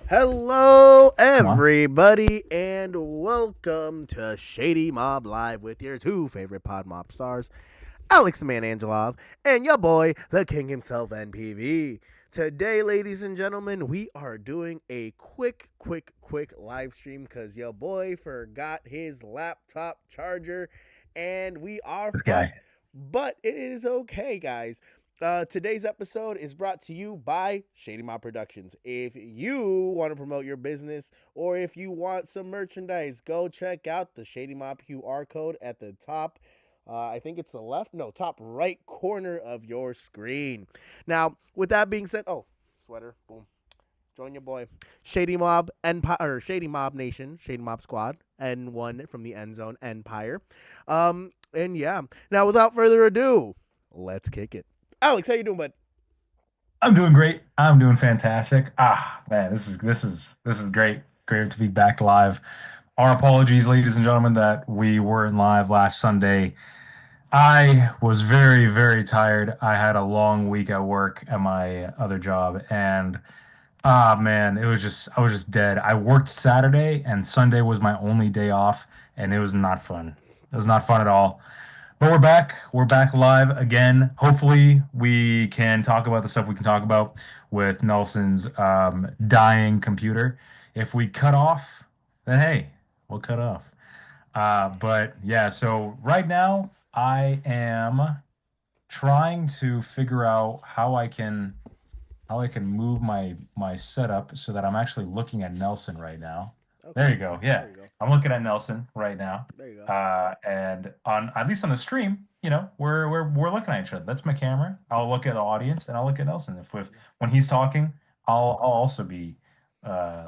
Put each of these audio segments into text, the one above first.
Hello, Come on. everybody, and welcome to Shady Mob Live with your two favorite pod mob stars, Alex the Man Angelov and your boy, the King himself, N.P.V. Today, ladies and gentlemen, we are doing a quick live stream because your boy forgot his laptop charger, and we are This fucked. guy. But it is okay, guys. Today's episode is brought to you by Shady Mob Productions. If you want to promote your business or if you want some merchandise, go check out the Shady Mob QR code at the top. I think it's the left, no, top right corner of your screen. Now, with that being said, oh, sweater, boom. Join your boy, Shady Mob Empire, or Shady Mob Nation, Shady Mob Squad, and one from the End Zone Empire. And yeah. Now, without further ado, let's kick it. Alex, how you doing, bud? I'm doing great. I'm doing fantastic. Man, this is great. Great to be back live. Our apologies, ladies and gentlemen, that we weren't live last Sunday. I was very, very tired. I had a long week at work at my other job, and man, I was just dead. I worked Saturday, and Sunday was my only day off, and it was not fun. It was not fun at all. But we're back. We're back live again. Hopefully, we can talk about the stuff we can talk about with Nelson's dying computer. If we cut off, then hey, we'll cut off. But yeah, so right now I am trying to figure out how I can move my setup so that I'm actually looking at Nelson right now. There Okay, you go. Yeah, there you go. I'm looking at Nelson right now. There you go. And on at least on the stream, we're looking at each other. That's my camera. I'll look at the audience and I'll look at Nelson. If when he's talking, I'll also be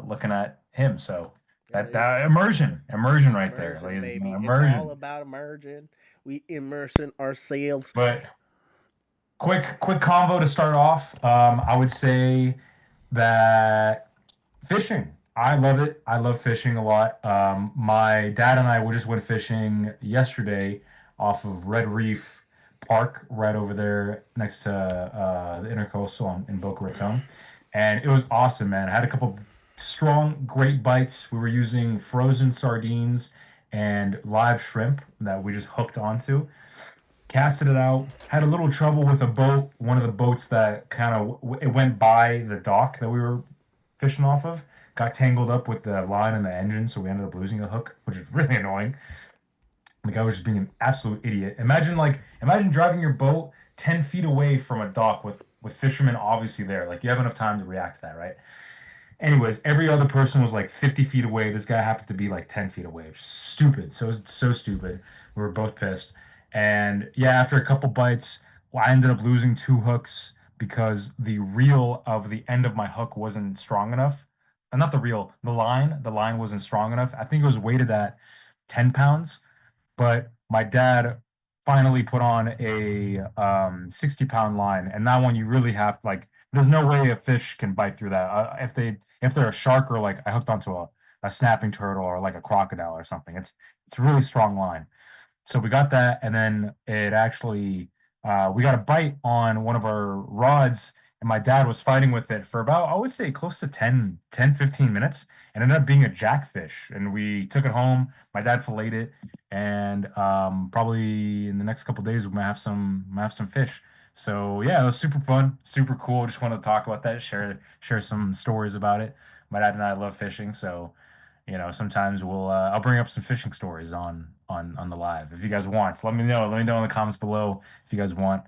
looking at him. So Yeah, that there you go. that immersion right there, Immersion, ladies and gentlemen, baby. It's all immersion. about immersion. We immersing ourselves. But quick convo to start off. I would say that fishing. I love it. I love fishing a lot. My dad and I we just went fishing yesterday off of Red Reef Park, right over there next to the Intercoastal in Boca Raton, and it was awesome, man. I had a couple strong, great bites. We were using frozen sardines and live shrimp that we just hooked onto, casted it out. Had a little trouble with a boat, one of the boats that kind of it went by the dock that we were fishing off of, got tangled up with the line and the engine, so we ended up losing a hook, which is really annoying. The guy was just being an absolute idiot. Imagine driving your boat 10 feet away from a dock with fishermen obviously there. Like you have enough time to react to that, right? Anyways, every other person was like 50 feet away. This guy happened to be like 10 feet away. Stupid. So stupid. We were both pissed. And yeah, after a couple bites, well, I ended up losing two hooks because the reel of the end of my hook wasn't strong enough. Not the reel, the line wasn't strong enough. I think it was weighted at 10 pounds, but my dad finally put on a 60-pound line, and that one you really have like there's no way a fish can bite through that. If they're a shark or like I hooked onto a snapping turtle or like a crocodile or something. It's a really strong line. So we got that, and then it actually we got a bite on one of our rods, and my dad was fighting with it for about, I would say, close to 15 minutes, and ended up being a jackfish. And we took it home. My dad filleted it, and probably in the next couple days we might have some fish. So yeah, it was super fun, super cool. Just wanted to talk about that, share some stories about it. My dad and I love fishing, so sometimes I'll bring up some fishing stories on the live if you guys want. So let me know. Let me know in the comments below if you guys want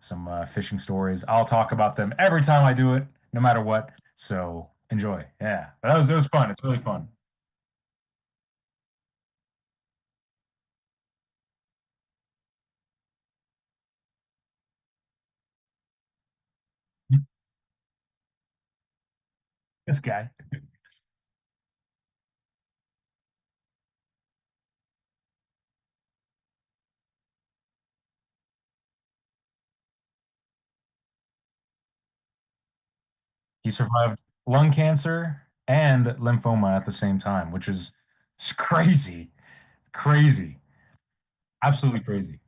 some fishing stories. I'll talk about them every time I do it, no matter what. So enjoy. Yeah, but it was fun. It's really fun. This guy. He survived lung cancer and lymphoma at the same time, which is crazy, crazy, absolutely crazy.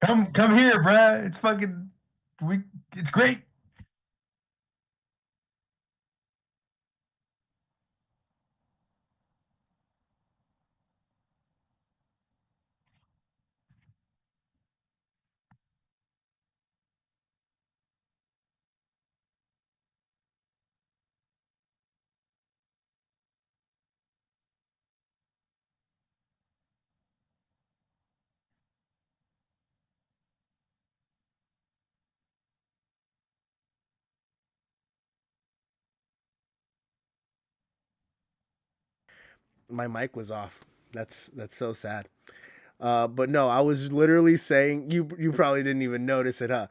Come here, bruh. It's fucking we. It's great. My mic was off. That's so sad. But no, I was literally saying you probably didn't even notice it, huh?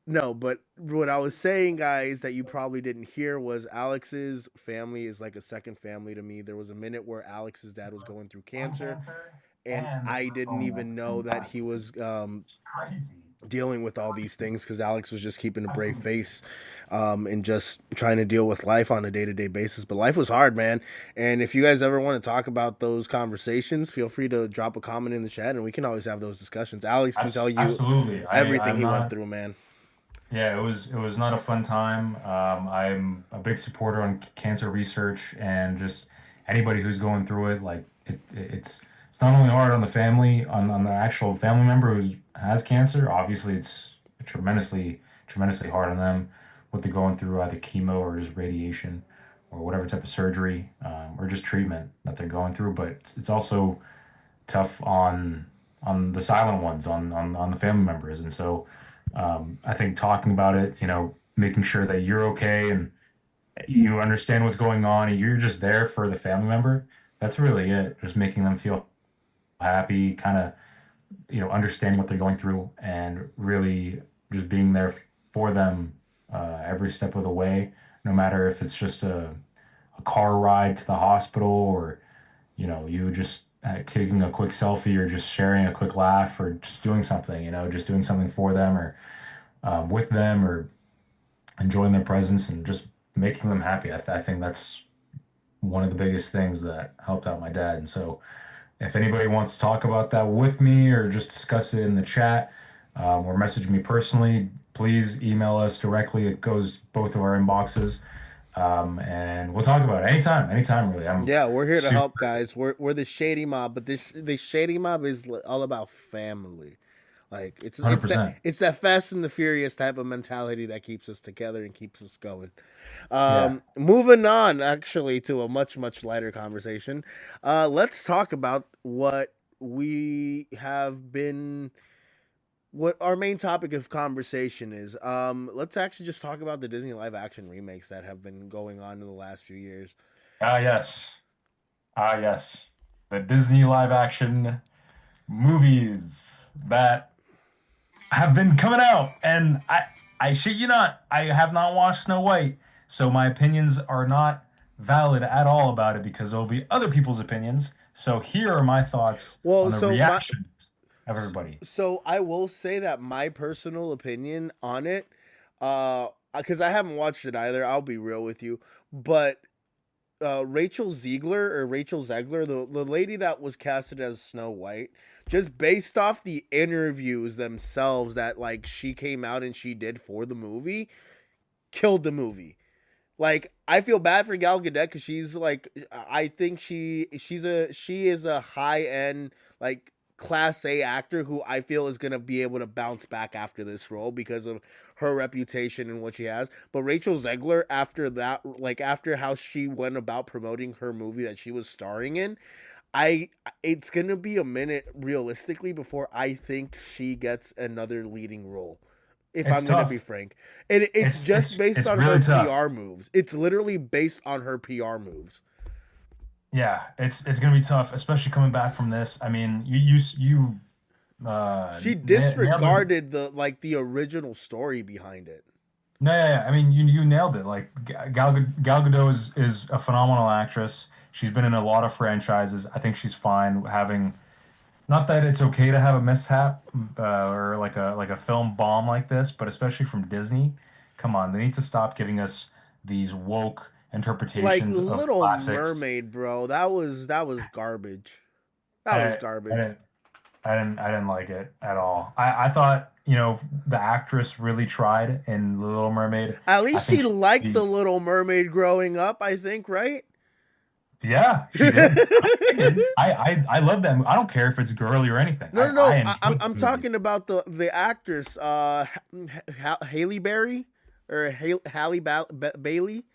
No, but what I was saying, guys, that you probably didn't hear was Alex's family is like a second family to me. There was a minute where Alex's dad was going through Lung cancer, cancer and and I didn't lymphoma even know that he combined. was Crazy. dealing with all these things because Alex was just keeping a brave face and just trying to deal with life on a day to day basis. But life was hard, man. And if you guys ever want to talk about those conversations, feel free to drop a comment in the chat and we can always have those discussions. Alex can tell you Absolutely. everything I'm he went not. through, man. Yeah, it was not a fun time. I'm a big supporter on cancer research and just anybody who's going through it. Like it's not only hard on the family, on the actual family member who has cancer. Obviously, it's tremendously hard on them what they're going through, either chemo or just radiation or whatever type of surgery or just treatment that they're going through. But it's also tough on the silent ones, on the family members. And so I think talking about it, making sure that you're okay and you understand what's going on and you're just there for the family member. That's really it. Just making them feel happy, kind of, understanding what they're going through and really just being there for them every step of the way, no matter if it's just a car ride to the hospital or you just taking a quick selfie or just sharing a quick laugh or just doing something, just doing something for them or with them or enjoying their presence and just making them happy. I think that's one of the biggest things that helped out my dad. And so if anybody wants to talk about that with me or just discuss it in the chat or message me personally, please email us directly. It goes both of our inboxes. And we'll talk about it anytime really. I'm Yeah, we're here to super help, guys. We're the shady mob, but this shady mob is all about family. Like $100%. it's that Fast and the Furious type of mentality that keeps us together and keeps us going. Yeah. Moving on, actually, to a much lighter conversation. Let's talk about we have been. What our main topic of conversation is. Let's actually just talk about the Disney live action remakes that have been going on in the last few years. Ah, yes. Ah, yes. The Disney live action movies that have been coming out. And I shit you not, I have not watched Snow White. So my opinions are not valid at all about it because there'll be other people's opinions. So here are my thoughts Well, on the reactions of everybody. so I will say that my personal opinion on it, because I haven't watched it either. I'll be real with you, but Rachel Zegler, the lady that was casted as Snow White, just based off the interviews themselves that like she came out and she did for the movie, killed the movie. Like I feel bad for Gal Gadot because she's like I think she is a high end like class A actor who I feel is gonna be able to bounce back after this role because of her reputation and what she has. But Rachel Zegler, after that, like after how she went about promoting her movie that she was starring in, I it's gonna be a minute realistically before I think she gets another leading role. If It's I'm gonna be tough. frank, and it's just based It's on her really tough. PR moves. It's literally based on her PR moves. Yeah, it's gonna be tough, especially coming back from this. I mean, She nailed it. disregarded the original story behind it. No, yeah. I mean, you nailed it. Like Gal Gadot is a phenomenal actress. She's been in a lot of franchises. I think she's fine having. Not that it's okay to have a mishap or like a film bomb like this, but especially from Disney. Come on, they need to stop giving us these woke Like interpretations of Little classics. Mermaid, bro. That was garbage. That was And, garbage. and I didn't like it at all. I thought, you know, the actress really tried in The Little Mermaid. At I least think she she liked the really, Little Mermaid growing up, I think, right? yeah, she did. I did. I love that movie. I don't care if it's girly or anything. No, no, I no. I'm enjoyed the I'm movie. talking about the actress, Haley Berry or Bailey,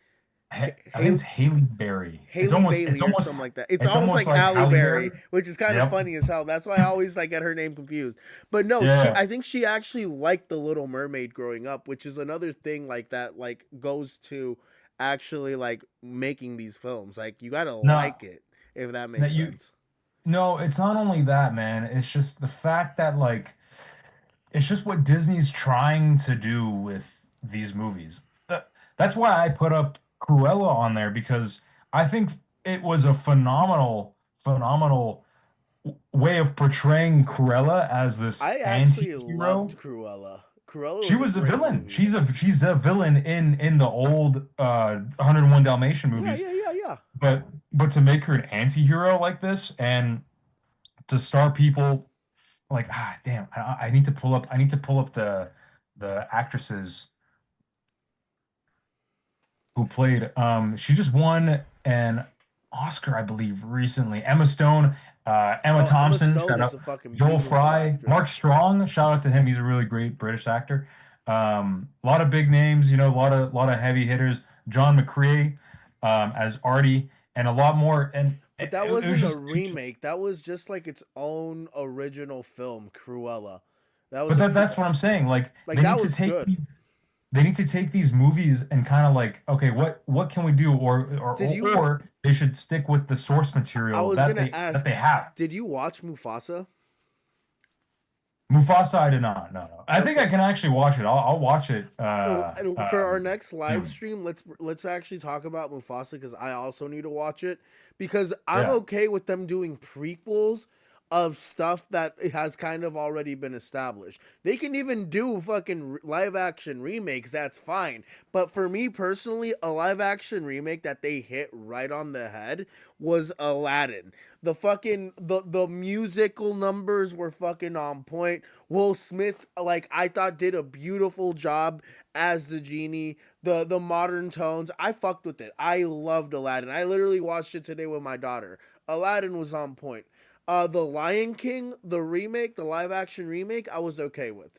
I think it's Haley Haley Berry. Bailey or something like that. It's It's almost almost like like Halle Halle Berry, Berry. which is kind of Yep. funny as hell. That's why I always like get her name confused. But no, Yeah. I think she actually liked the Little Mermaid growing up, which is another thing like that like goes to actually like making these films. Like you gotta No, like it if that that makes you sense. no, it's not only that, man. It's just the fact that like it's just what Disney's trying to do with these movies. That's why I put up Cruella on there because I think it was a phenomenal way of portraying Cruella as this I actually loved anti-hero. Cruella. Cruella She was a was a great villain. movie. She's a villain in the old 101 Dalmatian Yeah, movies. yeah, yeah, yeah. But to make her an anti-hero like this and to star people like damn, I need to pull up the actresses who played. She just won an Oscar, I believe, recently. Emma Stone, Emma Oh, Emma Thompson, Stone shout is a out. fucking Joel beautiful Fry, actress. Mark Strong, shout out to him. He's a really great British actor. A lot of big names, you know, a lot of heavy hitters. John McCrea, as Artie, and a lot more. And But that it was wasn't a just, remake. That was just like its own original film, Cruella. That was but a that's what I'm saying. Like like that was good. they need to take these movies and kind of like, okay, what can we do, Did you? or they should stick with the source I material was gonna that ask. they have. Did you watch Mufasa? Mufasa, I did not. No, no. I think I Okay. can actually watch it. I'll watch it. For our next live Soon. stream, let's actually talk about Mufasa because I also need to watch it because I'm Yeah. okay with them doing prequels of stuff that has kind of already been established. They can even do fucking live action remakes, that's fine. But for me personally, a live action remake that they hit right on the head was Aladdin. The musical numbers were fucking on point. Will Smith, like I thought, did a beautiful job as the genie. The modern tones, I fucked with it. I loved Aladdin. I literally watched it today with my daughter. Aladdin was on point. The Lion King, the remake, the live action remake, I was okay with.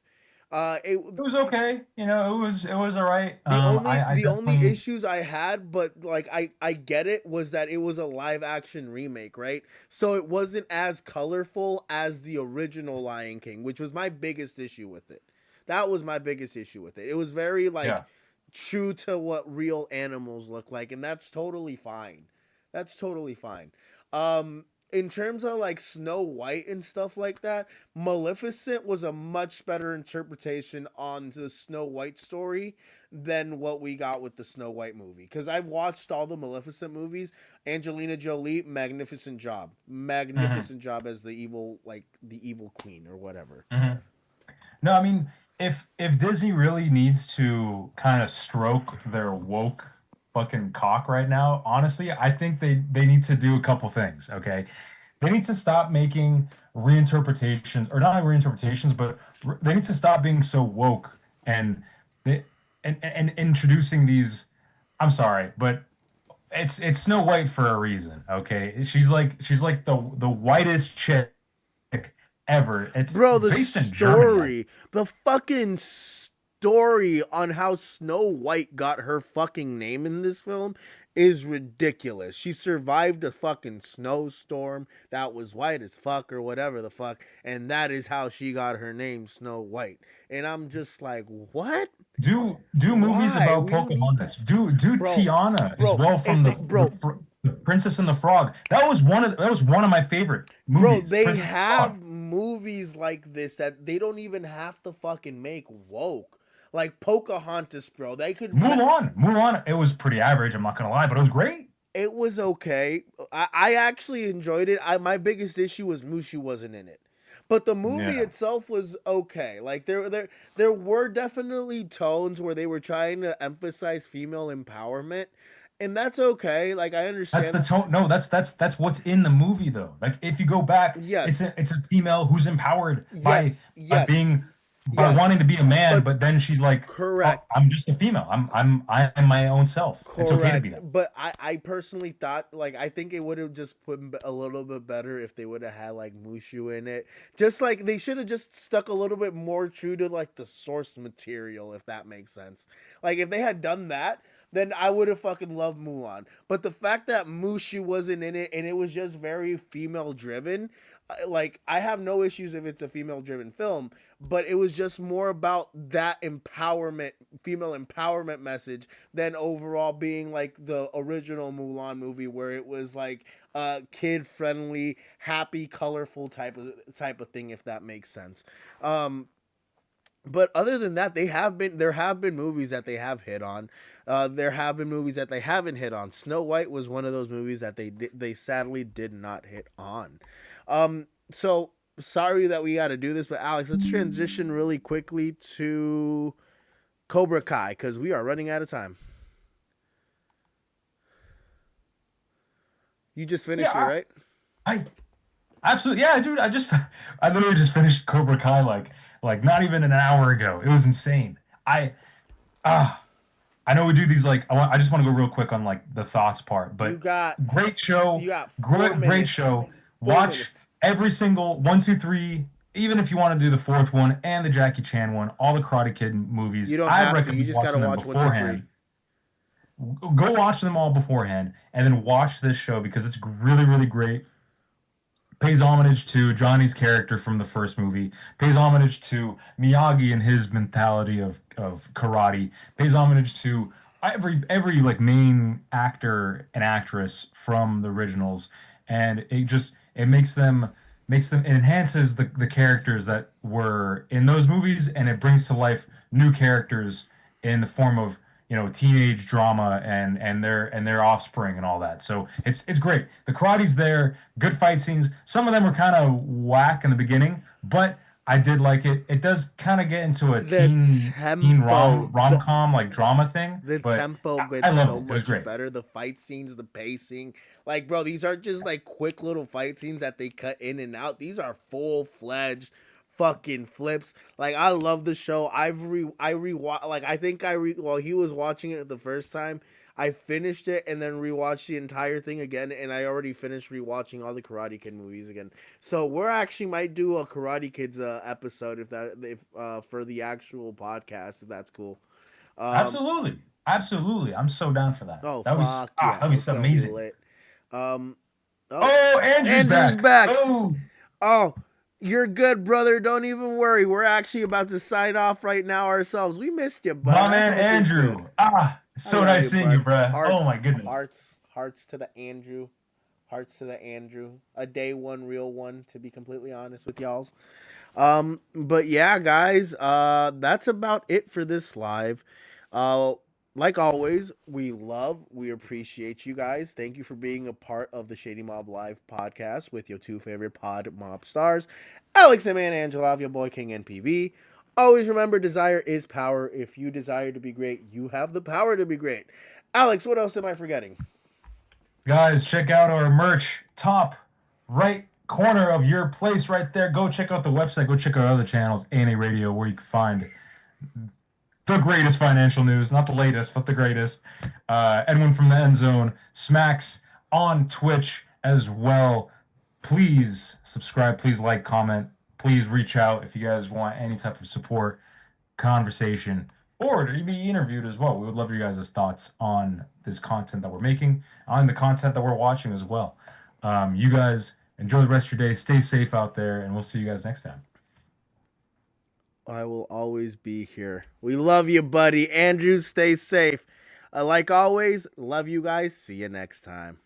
It It was okay. You know, it was all right. I the only definitely issues I had, but like I get it, was that it was a live action remake, right? So it wasn't as colorful as the original Lion King, which was my biggest issue with it. That was my biggest issue with it. It was very like yeah. true to what real animals look like, and that's totally fine. That's totally fine. In terms of like Snow White and stuff like that, Maleficent was a much better interpretation on the Snow White story than what we got with the Snow White movie. Because I've watched all the Maleficent movies. Angelina Jolie, magnificent job, Hmm. magnificent job as the evil queen or whatever. Hmm. No, I mean, if Disney really needs to kind of stroke their woke fucking cock right now, honestly, I think they need to do a couple things, okay? They need to stop making reinterpretations, or not reinterpretations, but they need to stop being so woke and they and introducing these. I'm sorry, but it's Snow White for a reason, okay? She's like the whitest chick ever. It's Bro, based in Germany, I the fucking story on how Snow White got her fucking name in this film is ridiculous. She survived a fucking snowstorm that was white as fuck or whatever the fuck, and that is how she got her name, Snow White. And I'm just like, what? do movies Why? about We don't need Pocahontas. that, Do bro. Tiana as Bro, well from if they, bro, the Princess and the Frog. That was one of my favorite Bro, movies, they Princess and the Frog. have movies like this that they don't even have to fucking make woke. Like Pocahontas, bro. Mulan. It was pretty average. I'm not gonna lie, but it was great. It was okay. I actually enjoyed it. My biggest issue was Mushu wasn't in it. But the movie Yeah. itself was okay. Like there were definitely tones where they were trying to emphasize female empowerment, and that's okay. Like I That's the understand. tone. No, that's what's in the movie though. Like if you go back, Yes, it's a female who's empowered yes, by yes, being by yes. wanting to be a man, But but then she's like, "Oh, correct. I'm just a female. I am my own self. It's okay to be Correct, that." but I personally thought like I think it would have just put a little bit better if they would have had like Mushu in it. Just like they should have just stuck a little bit more true to like the source material, if that makes sense. Like if they had done that, then I would have fucking loved Mulan. But the fact that Mushu wasn't in it and it was just very female driven, like I have no issues if it's a female driven film, but it was just more about that empowerment, female empowerment message than overall being like the original Mulan movie where it was like a kid friendly, happy, colorful type of thing, if that makes sense. Um, but other than that, there have been movies that they have hit on. There have been movies that they haven't hit on. Snow White was one of those movies that they sadly did not hit on. So sorry that we got to do this, but Alex, let's transition really quickly to Cobra Kai because we are running out of time. You just finished it, Yeah, right? I absolutely yeah, dude. I literally just finished Cobra Kai like not even an hour ago. It was insane. Ah I know we do these like I just want to go real quick on like the thoughts part, You but got great you show, got four great minutes. show. 4 minutes. Watch every single one, two, three, even if you want to do the fourth one and the Jackie Chan one, all the Karate Kid movies. You don't I'd have to. You recommend just gotta watching them watch 1, 2, 3. beforehand. Go watch them all beforehand and then watch this show because it's really, really great. Pays homage to Johnny's character from the first movie, pays homage to Miyagi and his mentality of karate, pays homage to every like main actor and actress from the originals, and it makes them it enhances the characters that were in those movies, and it brings to life new characters in the form of teenage drama and their offspring and all that. So it's great. The karate's there, good fight scenes. Some of them were kind of whack in the beginning, but I did like it. It does kind of get into a The teen tempo, rom-com like drama thing, the but tempo I gets loved so it. It was much great. better. The fight scenes, the pacing, like bro, these aren't just like quick little fight scenes that they cut in and out. These are full fledged fucking flips. Like I love the show. I rewatch like I think while he was watching it the first time, I finished it and then rewatched the entire thing again, and I already finished rewatching all the Karate Kid movies again. So we're actually might do a Karate Kids episode if for the actual podcast if that's cool. Um, Absolutely. Absolutely. I'm so down for that. oh fuck yeah, That'd be it's so gonna be amazing. lit. Um, oh, Oh, Andrew's Andrew's back. back. Oh, Oh, you're good, brother. Don't even worry. We're actually about to sign off right now ourselves. We missed you, bud. my I man hope you're good. Andrew. I So love nice you, seeing you, bud. bruh. Oh Hearts, my goodness. hearts, hearts to the Andrew. Hearts to the Andrew. A day one, real one, to be completely honest with y'all's. But yeah, guys, that's about it for this live. Uh, like always, we appreciate you guys. Thank you for being a part of the Shady Mob Live podcast with your two favorite pod mob stars, Alex and Man Angelov, your boy King N.P.V. Always remember, desire is power. If you desire to be great, you have the power to be great. Alex, what else am I forgetting? Guys, check out our merch. Top right corner of your place right there. Go check out the website. Go check out other channels, ANA Radio, where you can find the greatest financial news. Not the latest, but the greatest. Edwin from the End Zone. Smacks on Twitch as well. Please subscribe. Please like, comment. Please reach out if you guys want any type of support, conversation, or to be interviewed as well. We would love your guys' thoughts on this content that we're making, on the content that we're watching as well. You guys enjoy the rest of your day. Stay safe out there, and we'll see you guys next time. I will always be here. We love you, buddy. Andrew, stay safe. Like always, love you guys. See you next time.